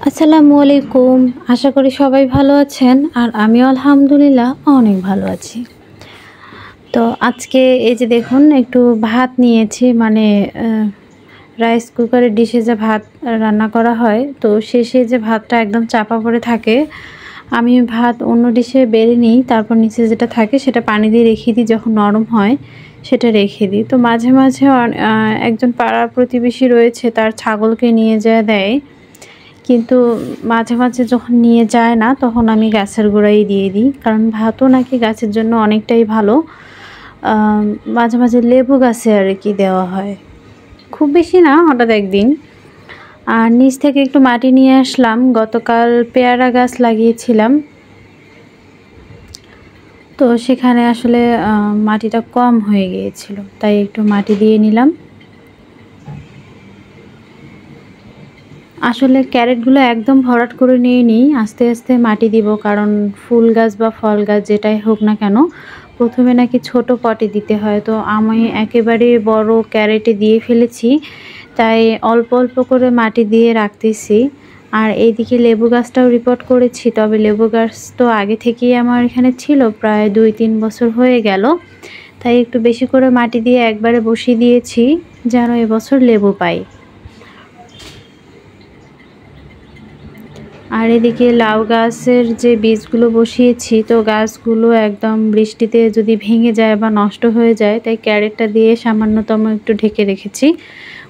আসসালামু আলাইকুম। আশা করি সবাই ভালো আছেন আর আমিও আলহামদুলিল্লাহ অনেক ভালো আছি। তো আজকে এই যে দেখুন একটু ভাত নিয়েছি মানে রাইস কুকারের ডিশে যে ভাত রান্না করা হয় তো শেষে যে ভাতটা একদম চাপা পড়ে থাকে, আমি ভাত অন্য ডিশে বেড়ে নিই, তারপর নিচে যেটা থাকে সেটা পানি দিয়ে রেখে দিই, যখন নরম হয় সেটা রেখে দিই। তো মাঝে মাঝে একজন পাড়ার প্রতিবেশী রয়েছে, তার ছাগলকে নিয়ে যেয়ে দেয়, কিন্তু মাঝে মাঝে যখন নিয়ে যায় না তখন আমি গাছের গোড়ায় দিয়ে দিই, কারণ ভাতও নাকি গাছের জন্য অনেকটাই ভালো। মাঝে মাঝে লেবু গাছে আর কি দেওয়া হয়, খুব বেশি না, হঠাৎ একদিন। আর নিচ থেকে একটু মাটি নিয়ে আসলাম, গতকাল পেয়ারা গাছ লাগিয়েছিলাম, তো সেখানে আসলে মাটিটা কম হয়ে গিয়েছিল, তাই একটু মাটি দিয়ে নিলাম। আসলে ক্যারেটগুলো একদম ভরাট করে নিয়ে নিই, আস্তে আস্তে মাটি দিব, কারণ ফুল গাছ বা ফল গাছ যেটাই হোক না কেন প্রথমে নাকি ছোট পটে দিতে হয়। তো আমি একেবারে বড় ক্যারেটে দিয়ে ফেলেছি, তাই অল্প অল্প করে মাটি দিয়ে রাখতেছি। আর এইদিকে লেবু গাছটাও রিপোর্ট করেছি, তবে লেবু গাছ তো আগে থেকেই আমার এখানে ছিল, প্রায় 2-3 বছর হয়ে গেল, তাই একটু বেশি করে মাটি দিয়ে একবারে বসিয়ে দিয়েছি যেন এবছর লেবু পাই। আর এদিকে লাউ গাছের যে বীজগুলো বসিয়েছি, তো গাছগুলো একদম বৃষ্টিতে যদি ভেঙে যায় বা নষ্ট হয়ে যায়, তাই ক্যারেটটা দিয়ে সামান্যতম একটু ঢেকে রেখেছি,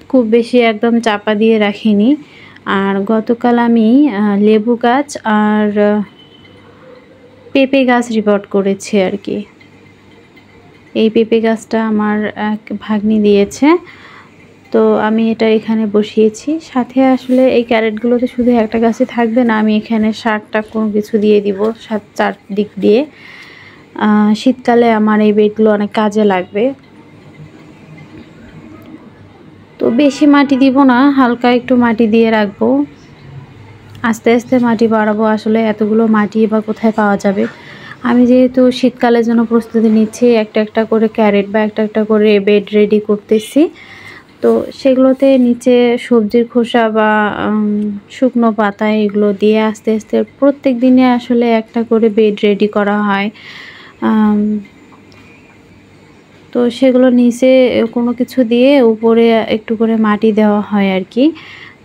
খুব বেশি একদম চাপা দিয়ে রাখিনি। আর গতকাল আমি লেবু গাছ আর পেঁপে গাছ রিপোর্ট করেছি আর কি। এই পেঁপে গাছটা আমার এক ভাগ্নি দিয়েছে, তো আমি এটা এখানে বসিয়েছি। সাথে আসলে এই ক্যারেটগুলোতে শুধু একটা গাছে থাকবে না, আমি এখানে শাকটা কোনো কিছু দিয়ে দিব চারদিক দিয়ে। শীতকালে আমার এই বেডগুলো অনেক কাজে লাগবে। তো বেশি মাটি দিব না, হালকা একটু মাটি দিয়ে রাখবো, আস্তে আস্তে মাটি বাড়াবো। আসলে এতগুলো মাটি বা কোথায় পাওয়া যাবে। আমি যেহেতু শীতকালের জন্য প্রস্তুতি নিচ্ছি, একটা একটা করে ক্যারেট বা একটা একটা করে বেড রেডি করতেছি, তো সেগুলোতে নিচে সবজির খোসা বা শুকনো পাতা এগুলো দিয়ে আস্তে আস্তে প্রত্যেক দিনে আসলে একটা করে বেড রেডি করা হয়। তো সেগুলো নিচে কোনো কিছু দিয়ে উপরে একটু করে মাটি দেওয়া হয় আর কি।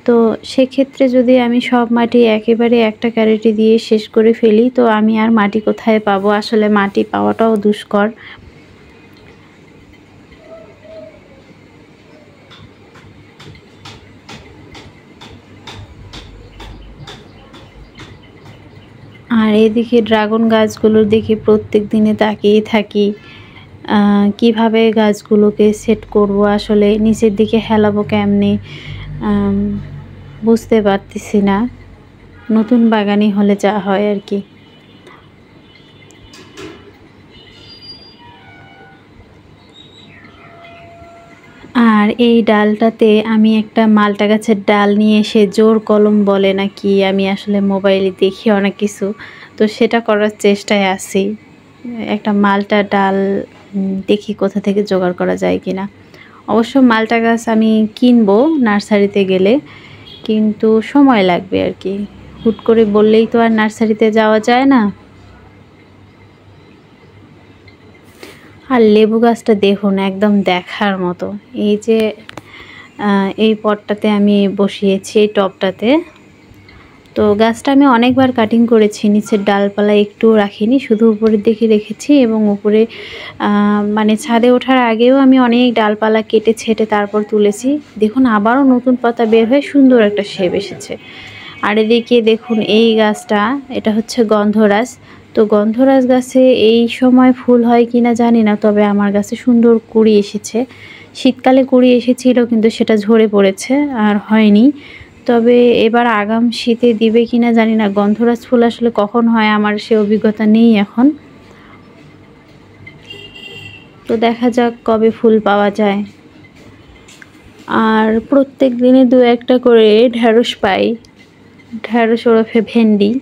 তো সেক্ষেত্রে যদি আমি সব মাটি একেবারে একটা ক্যারেটে দিয়ে শেষ করে ফেলি, তো আমি আর মাটি কোথায় পাবো? আসলে মাটি পাওয়াটাও দুষ্কর। আর এদিকে ড্রাগন গাছগুলোর দিকে প্রত্যেক দিনে তাকিয়ে থাকি, কিভাবে গাছগুলোকে সেট করব, আসলে নিচের দিকে হেলাবো কেমনে বুঝতে পারতেছি না। নতুন বাগানি হলে যা হয় আর কি। আর এই ডালটাতে আমি একটা মালটা গাছের ডাল নিয়ে এসে জোর কলম বলে নাকি, আমি আসলে মোবাইলে দেখি অনেক কিছু, তো সেটা করার চেষ্টায় আছি। একটা মালটা ডাল দেখি কোথা থেকে জোগাড় করা যায় কিনা। অবশ্য মালটা গাছ আমি কিনবো নার্সারিতে গেলে, কিন্তু সময় লাগবে আর কি, হুট করে বললেই তো আর নার্সারিতে যাওয়া যায় না। আর লেবু গাছটা দেখুন একদম দেখার মতো। এই যে এই পটটাতে আমি বসিয়েছি, এই টবটাতে। তো গাছটা আমি অনেকবার কাটিং করেছি, নিচের ডালপালা একটুও রাখিনি, শুধু উপরের দিকে রেখেছি, এবং উপরে মানে ছাদে ওঠার আগেও আমি অনেক ডালপালা কেটে ছেটে তারপর তুলেছি। দেখুন আবারও নতুন পাতা বের হয়ে সুন্দর একটা শেপ এসেছে। আর এদিকে দেখুন এই গাছটা, এটা হচ্ছে গন্ধরাজ। তো গন্ধরাজ গাছে এই সময় ফুল হয় কিনা জানি না, তবে আমার গাছে সুন্দর কুঁড়ি এসেছে। শীতকালে কুঁড়ি এসেছিল কিন্তু সেটা ঝরে পড়েছে আর হয়নি। তবে এবার আগাম শীতে দিবে কিনা জানি না। গন্ধরাজ ফুল আসলে কখন হয় আমার সে অভিজ্ঞতা নেই এখন। তো দেখা যাক কবে ফুল পাওয়া যায়। আর প্রত্যেক দিনে 2-1টা করে ঢ্যাঁড়স পাই, ঢ্যাঁড়স ওরফে ভেন্ডি।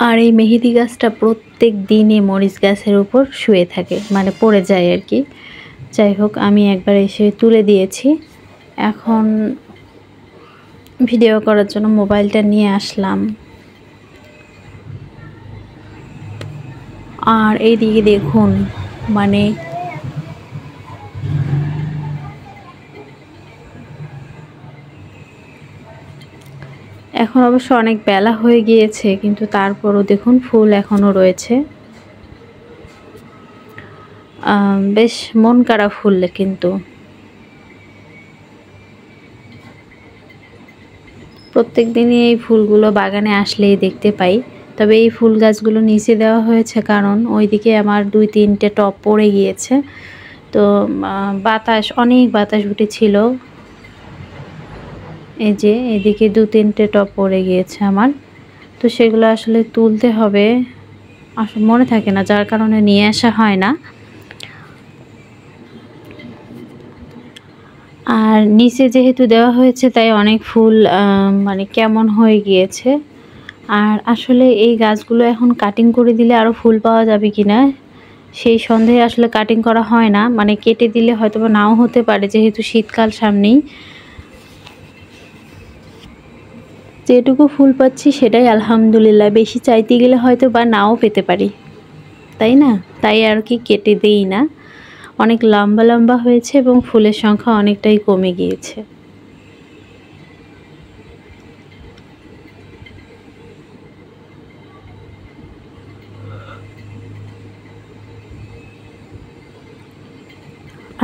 আর এই মেহেদি গাছটা প্রত্যেক দিনই মরিচ গাছের উপর শুয়ে থাকে, মানে পড়ে যায় আর কি। যাই হোক, আমি একবার এসে তুলে দিয়েছি। এখন ভিডিও করার জন্য মোবাইলটা নিয়ে আসলাম। আর এইদিকে দেখুন, মানে এখন অবশ্য অনেক বেলা হয়ে গিয়েছে, কিন্তু তারপরও দেখুন ফুল এখনও রয়েছে। বেশ মন কাড়া ফুল, কিন্তু প্রত্যেক দিনই এই ফুলগুলো বাগানে আসলেই দেখতে পাই। তবে এই ফুল গাছগুলো নিচে দেওয়া হয়েছে কারণ ওইদিকে আমার 2-3টে টব পড়ে গিয়েছে। তো অনেক বাতাস উঠেছিল, এই যে এদিকে 2-3টে টব পড়ে গিয়েছে আমার। তো সেগুলো আসলে তুলতে হবে, আসলে মনে থাকে না, যার কারণে নিয়ে আসা হয় না। আর নিচে যেহেতু দেওয়া হয়েছে তাই অনেক ফুল মানে কেমন হয়ে গিয়েছে। আর আসলে এই গাছগুলো এখন কাটিং করে দিলে আরও ফুল পাওয়া যাবে কিনা সেই সন্দেহে আসলে কাটিং করা হয় না, মানে কেটে দিলে হয়তো বা নাও হতে পারে, যেহেতু শীতকাল সামনেই। যেটুকু ফুল পাচ্ছি সেটাই আলহামদুলিল্লাহ, বেশি চাইতে গেলে হয়তো বা নাও পেতে পারি, তাই না? তাই আর কি কেটে দেই না। অনেক লম্বা লম্বা হয়েছে এবং ফুলের সংখ্যা অনেকটাই কমে গিয়েছে।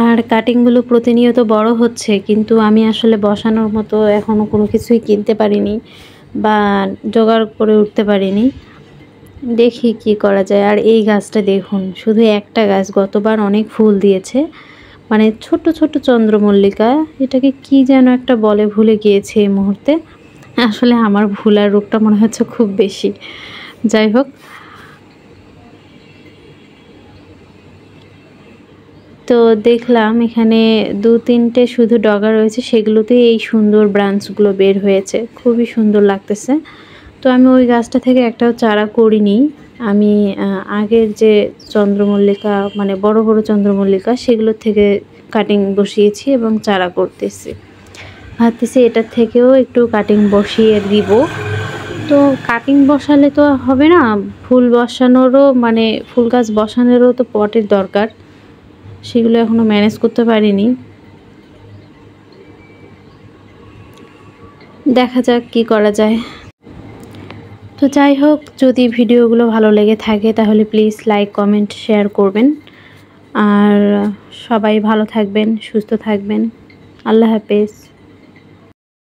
আর কাটিংগুলো প্রতিনিয়ত বড় হচ্ছে, কিন্তু আমি আসলে বসানোর মতো এখনও কোনো কিছুই কিনতে পারিনি বা জোগাড় করে উঠতে পারিনি। দেখি কি করা যায়। আর এই গাছটা দেখুন, শুধু একটা গাছ, গতবার অনেক ফুল দিয়েছে, মানে ছোট ছোট চন্দ্রমল্লিকা, এটাকে কি যেন একটা বলে, ভুলে গিয়েছে এই মুহূর্তে। আসলে আমার ভুলার রোগটা মনে হচ্ছে খুব বেশি। যাই হোক, তো দেখলাম এখানে 2-3টে শুধু ডগা রয়েছে, সেগুলোতেই এই সুন্দর ব্রাঞ্চগুলো বের হয়েছে, খুবই সুন্দর লাগতেছে। তো আমি ওই গাছটা থেকে একটাও চারা করিনি। আমি আগের যে চন্দ্রমল্লিকা, মানে বড় বড় চন্দ্রমল্লিকা, সেগুলোর থেকে কাটিং বসিয়েছি এবং চারা করতেছি। ভাবতেছি এটার থেকেও একটু কাটিং বসিয়ে দিব। তো কাটিং বসালে তো হবে না, ফুল বসানোরও, মানে ফুল গাছ বসানোরও তো পটের দরকার, সেগুলো এখনো ম্যানেজ করতে পারিনি। দেখা যাক কি করা যায়। তো যাই হোক, যদি ভিডিওগুলো ভালো লেগে থাকে তাহলে প্লিজ লাইক, কমেন্ট, শেয়ার করবেন। আর সবাই ভালো থাকবেন, সুস্থ থাকবেন। আল্লাহ হাফেজ।